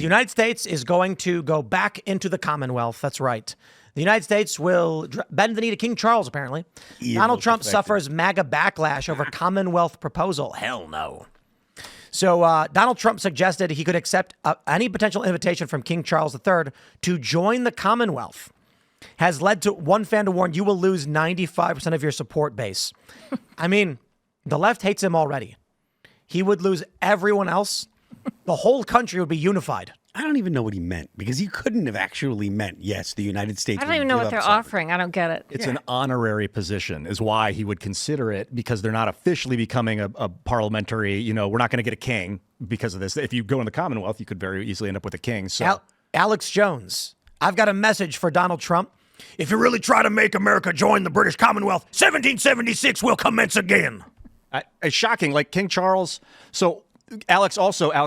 United States is going to go back into the Commonwealth. That's right. The United States will bend the knee to King Charles, apparently. Donald Trump suffers MAGA backlash over Commonwealth proposal. Hell no. So Donald Trump suggested he could accept any potential invitation from King Charles III to join the Commonwealth. Has led to one fan to warn, you will lose 95% of your support base. I mean, the left hates him already. He would lose everyone else. The whole country would be unified. I don't even know what he meant, because he couldn't have actually meant, yes, the United States. I don't even know what they're offering. I don't get it. It's an honorary position is why he would consider it, because they're not officially becoming a parliamentary, we're not going to get a king because of this. If you go in the Commonwealth, you could very easily end up with a king. So Alex Jones, I've got a message for Donald Trump. If you really try to make America join the British Commonwealth, 1776 will commence again. It's shocking, like King Charles. So Alex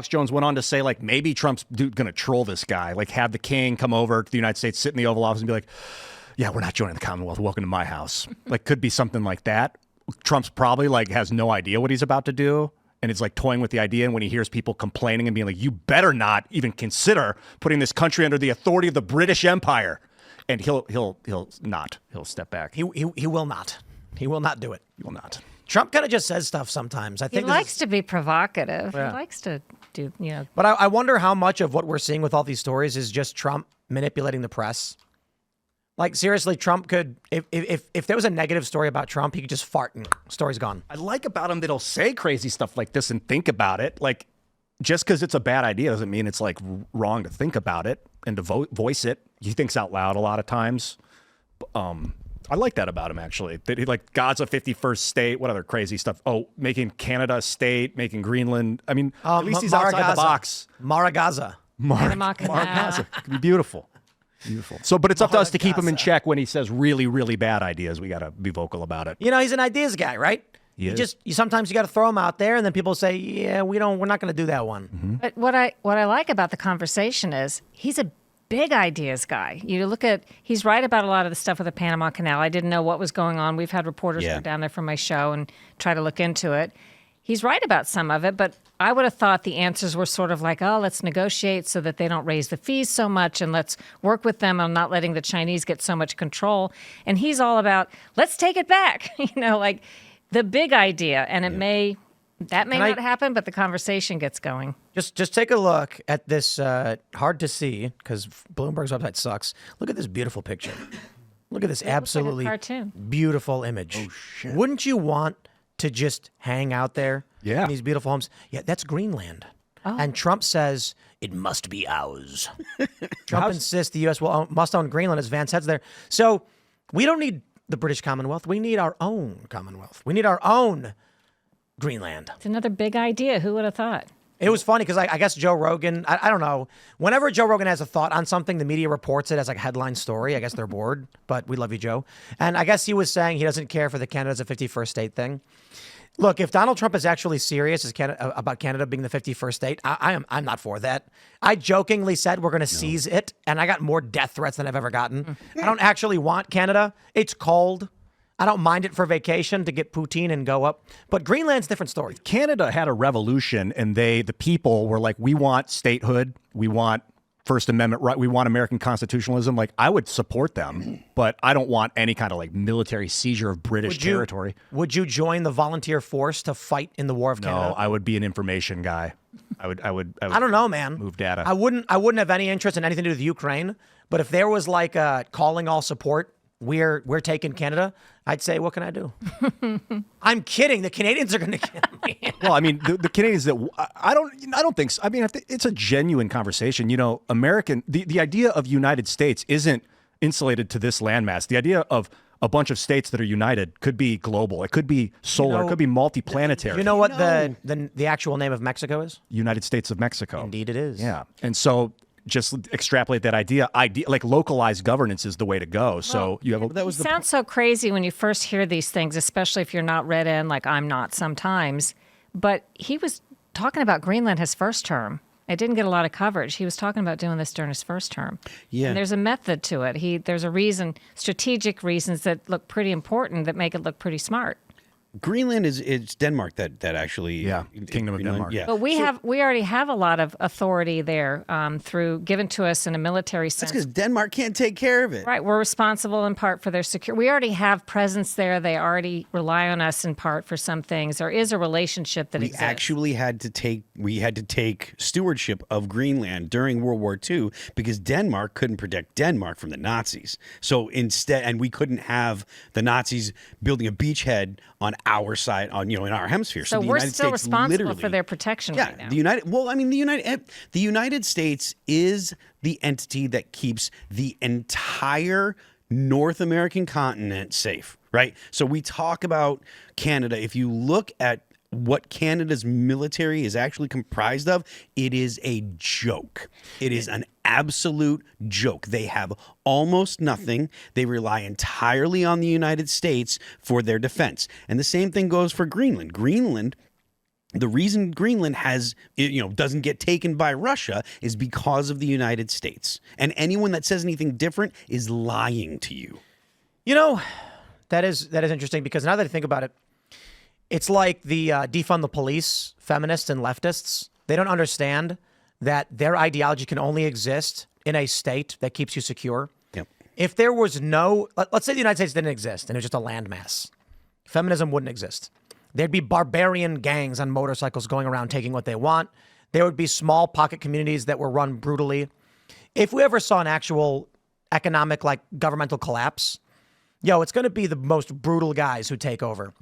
Jones went on to say, like, maybe Trump's going to troll this guy, like have the king come over to the United States, sit in the Oval Office and be like, yeah, we're not joining the Commonwealth. Welcome to my house. Like, could be something like that. Trump's probably like has no idea what he's about to do. And it's like toying with the idea. And when he hears people complaining and being like, you better not even consider putting this country under the authority of the British Empire. And he'll step back. He will not. He will not do it. He will not. Trump kind of just says stuff sometimes. I think he likes to be provocative. Yeah. He likes to do, But I wonder how much of what we're seeing with all these stories is just Trump manipulating the press. Like, seriously, Trump could, if there was a negative story about Trump, he could just fart and story's gone. I like about him that he'll say crazy stuff like this and think about it. Like, just because it's a bad idea doesn't mean it's like wrong to think about it and to voice it. He thinks out loud a lot of times. I like that about him, actually. That he, like, God's a 51st state. What other crazy stuff? Oh, making Canada a state, making Greenland. I mean, at least he's outside the box. Maragaza. Maragaza. It could be beautiful. Beautiful. So, but it's up to us to keep him in check when he says really, really bad ideas. We got to be vocal about it. He's an ideas guy, right? Sometimes you got to throw him out there, and then people say, yeah, we're not going to do that one. Mm-hmm. But what I like about the conversation is he's a big ideas guy. You look at, he's right about a lot of the stuff with the Panama Canal. I didn't know what was going on. We've had reporters go down there for my show and try to look into it. He's right about some of it, but I would have thought the answers were sort of like, oh, let's negotiate so that they don't raise the fees so much, and let's work with them on not letting the Chinese get so much control. And he's all about, let's take it back, like the big idea. And it may not happen, but the conversation gets going. Just take a look at this, hard to see, because Bloomberg's website sucks. Look at this beautiful picture. Look at this absolutely beautiful image. Oh, shit. Wouldn't you want to just hang out there in these beautiful homes? Yeah, that's Greenland. Oh. And Trump says, it must be ours. Trump insists the U.S. must own Greenland as Vance heads there. So we don't need the British Commonwealth. We need our own Commonwealth. We need our own Greenland. It's another big idea. Who would have thought? It was funny because I guess Joe Rogan, I don't know. Whenever Joe Rogan has a thought on something, the media reports it as like a headline story. I guess they're bored, but we love you, Joe. And I guess he was saying he doesn't care for the Canada's a 51st state thing. Look, if Donald Trump is actually serious about Canada being the 51st state, I'm not for that. I jokingly said we're going to seize it, and I got more death threats than I've ever gotten. I don't actually want Canada. It's cold. I don't mind it for vacation to get poutine and go up. But Greenland's a different story. Canada had a revolution, and the people were like, we want statehood. We want First Amendment right. We want American constitutionalism. Like, I would support them, but I don't want any kind of like military seizure of British territory. Would you join the volunteer force to fight in the War of Canada? No, I would be an information guy. I would I don't know, man. Move data. I wouldn't have any interest in anything to do with Ukraine. But if there was like a calling all support, we're taking Canada, I'd say, what can I do? I'm kidding. The Canadians are going to kill me. Well, I mean, the Canadians I don't think so. I mean, it's a genuine conversation. The idea of United States isn't insulated to this landmass. The idea of a bunch of states that are united could be global. It could be solar. It could be multiplanetary. You know what the actual name of Mexico is? United States of Mexico. Indeed, it is. Yeah, and so just extrapolate that idea. Like localized governance is the way to go. So you have it sounds so crazy when you first hear these things, especially if you're not read in, like I'm not sometimes. But he was talking about Greenland his first term. It didn't get a lot of coverage. He was talking about doing this during his first term. Yeah. And there's a method to it. There's a reason, strategic reasons that look pretty important that make it look pretty smart. Greenland it's Denmark that actually Kingdom of Denmark. Yeah. But we already have a lot of authority there through given to us in a military sense. That's because Denmark can't take care of it. Right, we're responsible in part for their security. We already have presence there. They already rely on us in part for some things. There is a relationship that exists. We actually had to take stewardship of Greenland during World War II because Denmark couldn't protect Denmark from the Nazis. So instead, and we couldn't have the Nazis building a beachhead on our side, in our hemisphere. So the we're United still States responsible for their protection right now. The United States is the entity that keeps the entire North American continent safe, right? So we talk about Canada. If you look at what Canada's military is actually comprised of, it is a joke. It is an absolute joke. They have almost nothing. They rely entirely on the United States for their defense. And the same thing goes for Greenland. The reason Greenland doesn't get taken by Russia is because of the United States. And anyone that says anything different is lying to you. That is interesting because now that I think about it, it's like the defund the police feminists and leftists. They don't understand that their ideology can only exist in a state that keeps you secure. Yep. If there was let's say the United States didn't exist and it was just a landmass, feminism wouldn't exist. There'd be barbarian gangs on motorcycles going around taking what they want. There would be small pocket communities that were run brutally. If we ever saw an actual economic, governmental collapse, it's going to be the most brutal guys who take over.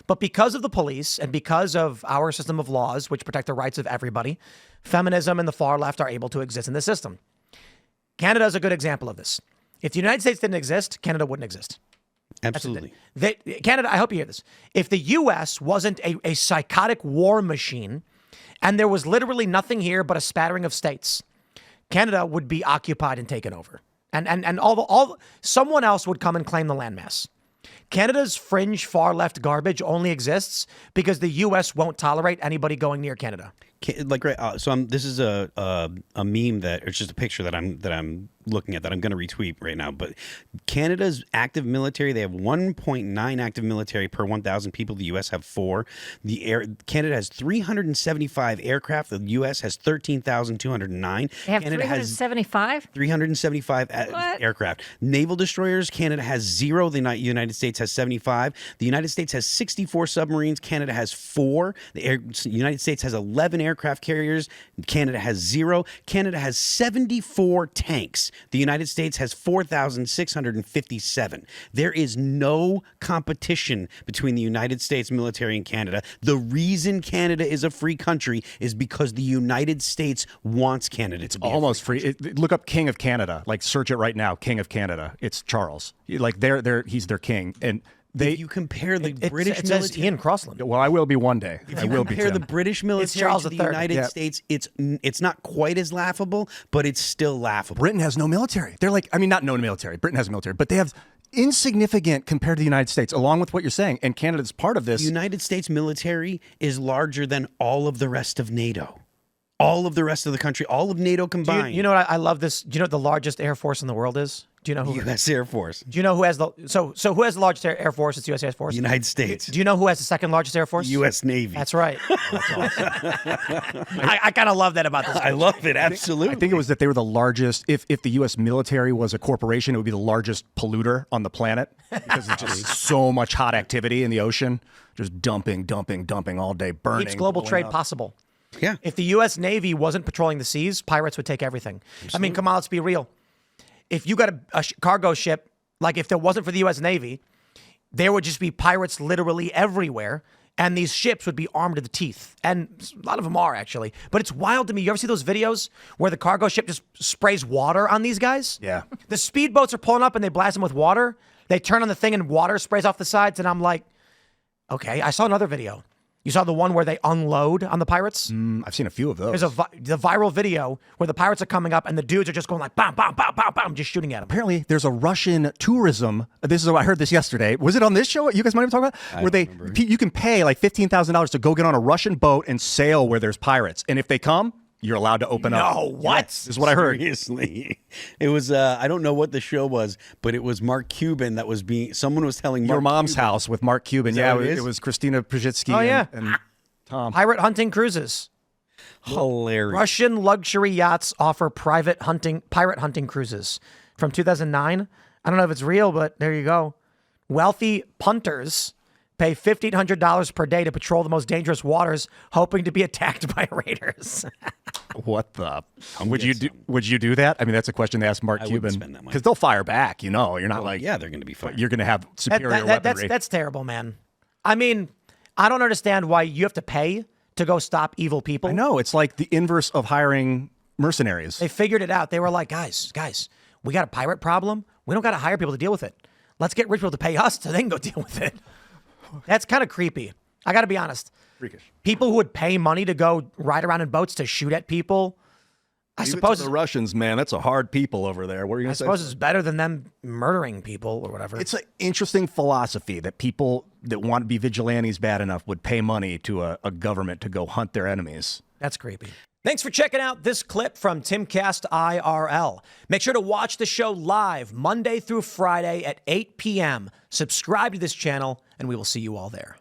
But because of the police and because of our system of laws, which protect the rights of everybody, feminism and the far left are able to exist in this system. Canada is a good example of this. If the United States didn't exist, Canada wouldn't exist. Absolutely. Canada, I hope you hear this. If the U.S. wasn't a psychotic war machine and there was literally nothing here but a spattering of states, Canada would be occupied and taken over. And someone else would come and claim the landmass. Canada's fringe far left garbage only exists because the U.S. won't tolerate anybody going near Canada. This is a meme it's just a picture that I'm looking at that I'm going to retweet right now. But Canada's active military, they have 1.9 active military per 1,000 people. The U.S. have 4. Canada has 375 aircraft. The U.S. has 13,209. They have Canada 375? 375 aircraft. Naval destroyers, Canada has 0. The United States has 75. The United States has 64 submarines. Canada has 4. The United States has 11 aircraft carriers. Canada has 0. Canada has 74 tanks. The United States has 4,657. There is no competition between the United States military and Canada. The reason Canada is a free country is because the United States wants Canada to be almost free. Look up King of Canada. Search it right now. King of Canada. It's Charles. He's their king. And if you compare the British it military, says Ian Crossland. Well, I will be one day. If you compare the British military to the United States, it's not quite as laughable, but it's still laughable. Britain has no military. They're not no military. Britain has a military, but they have insignificant compared to the United States, along with what you're saying. And Canada's part of this. The United States military is larger than all of the rest of NATO. All of the rest of the country, all of NATO combined. You know what? I love this. Do you know what the largest air force in the world is? Do you know who? U.S. Air Force. Do you know who has the who has the largest air force? It's U.S. Air Force. United States. Do you know who has the second largest air force? U.S. Navy. That's right. That's awesome. I kind of love that about this. I love it. Absolutely. I think it was that they were the largest. If the U.S. military was a corporation, it would be the largest polluter on the planet because there's just so much hot activity in the ocean, just dumping all day, burning. Keeps global trade up. possible. Yeah. If the U.S. Navy wasn't patrolling the seas, pirates would take everything. Absolutely. I mean, come on, let's be real. If you got a cargo ship, if there wasn't for the U.S. Navy, there would just be pirates literally everywhere, and these ships would be armed to the teeth. And a lot of them are, actually. But it's wild to me. You ever see those videos where the cargo ship just sprays water on these guys? Yeah. The speedboats are pulling up, and they blast them with water. They turn on the thing, and water sprays off the sides, and I'm like, okay. I saw another video. You saw the one where they unload on the pirates? I've seen a few of those. There's the viral video where the pirates are coming up and the dudes are just going bam, bam, bam, bam, bam, just shooting at them. Apparently, there's a Russian tourism. I heard this yesterday. Was it on this show? You guys might have talked about where you can pay $15,000 to go get on a Russian boat and sail where there's pirates, and if they come, you're allowed to open up. No, what? This is what I heard. Seriously. It was, I don't know what the show was, but it was Mark Cuban that was someone was telling Mark Your Mom's Cuban. House with Mark Cuban. that Yeah, what it is? it was Christina Pajitsky Oh, yeah. and Tom. Pirate hunting cruises. Hilarious. Russian luxury yachts offer pirate hunting cruises from 2009. I don't know if it's real, but there you go. Wealthy punters pay $1,500 per day to patrol the most dangerous waters, hoping to be attacked by raiders. What the? Would you do that? I mean, that's a question they asked Mark wouldn't Cuban. spend that money. Because they'll fire back, You're not like, Yeah, they're going to be fine. you're going to have superior weaponry. That's terrible, man. I mean, I don't understand why you have to pay to go stop evil people. I know. It's like the inverse of hiring mercenaries. They figured it out. They were like, guys, we got a pirate problem. We don't got to hire people to deal with it. Let's get rich people to pay us so they can go deal with it. That's kind of creepy. I got to be honest. Freakish. People who would pay money to go ride around in boats to shoot at people, I Leave it suppose to the Russians, man, that's a hard people over there. What are you going to say? suppose it's better than them murdering people or whatever. It's an interesting philosophy that people that want to be vigilantes bad enough would pay money to a government to go hunt their enemies. That's creepy. Thanks for checking out this clip from Timcast IRL. Make sure to watch the show live Monday through Friday at 8 p.m. Subscribe to this channel, and we will see you all there.